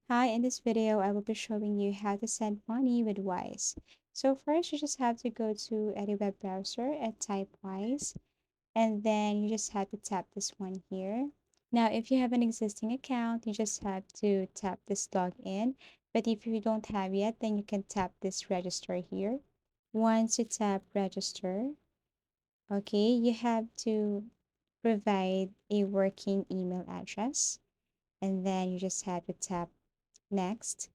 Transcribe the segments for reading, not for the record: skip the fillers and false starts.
Hi, in this video, I will be showing you how to send money with Wise. So first, you just have to go to any web browser and type Wise, and then you just have to tap this one here. Now, if you have an existing account, you just have to tap this login. But if you don't have yet, then you can tap this register here. Once you tap register, okay, you have to provide a working email address, and then you just have to tap next.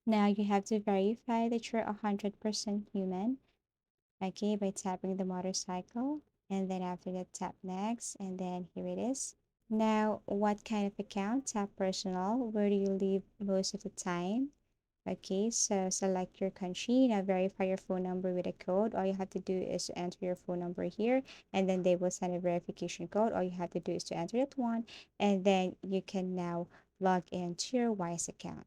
Now you have to verify that you're 100% human, okay, by tapping the motorcycle. And then after that, tap next, and then here it is. Now, what kind of account? Tap personal. Where do you live most of the time? Okay, so select your country. Now verify your phone number with a code. All you have to do is to enter your phone number here, and then they will send a verification code. All you have to do is to enter that one, and then you can now log into your Wise account.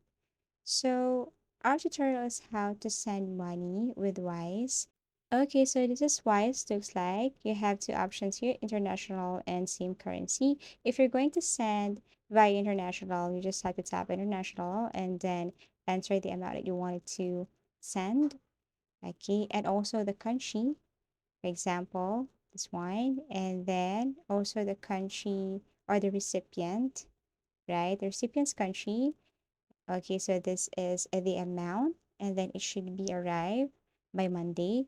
So our tutorial is how to send money with Wise. Okay, so this is Wise looks like. You have two options here, international and same currency. If you're going to send via international, you just have to tap international and then enter the amount that you wanted to send. Okay, and also the country, for example, this one, and then also the country or the recipient, right? The recipient's country. Okay, so this is the amount, and then it should be arrived by Monday.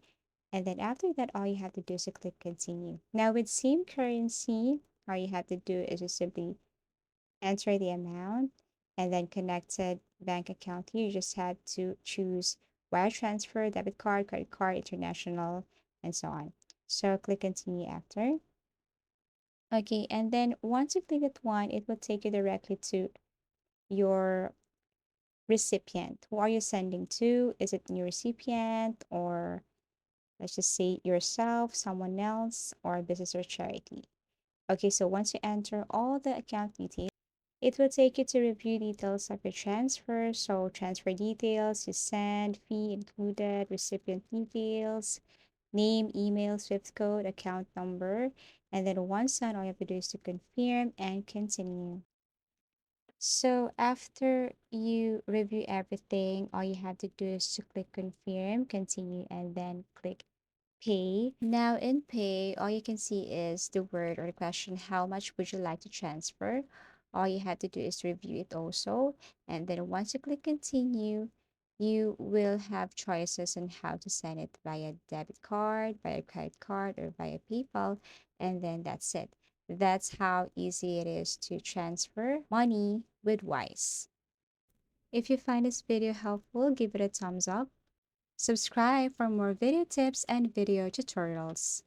And then after that, all you have to do is to click continue. Now with same currency, all you have to do is just simply enter the amount and then connected bank account here. You just have to choose wire transfer, debit card, credit card, international, and so on. So click continue after. Okay, and then once you click that one, it will take you directly to your recipient. Who are you sending to? Is it your recipient, or let's just say yourself, someone else, or a business or charity? Okay, so once you enter all the account details, it will take you to review details of your transfer. So transfer details, you send, fee included, recipient details, name, email, SWIFT code, account number. And then once done, all you have to do is to confirm and continue. So after you review everything, all you have to do is to click confirm, continue, and then click pay. Now in pay, all you can see is the word or the question, how much would you like to transfer? All you have to do is review it also. And then once you click continue, you will have choices on how to send it via debit card, via credit card, or via PayPal. And then that's it. That's how easy it is to transfer money with Wise. If you find this video helpful, give it a thumbs up. Subscribe for more video tips and video tutorials.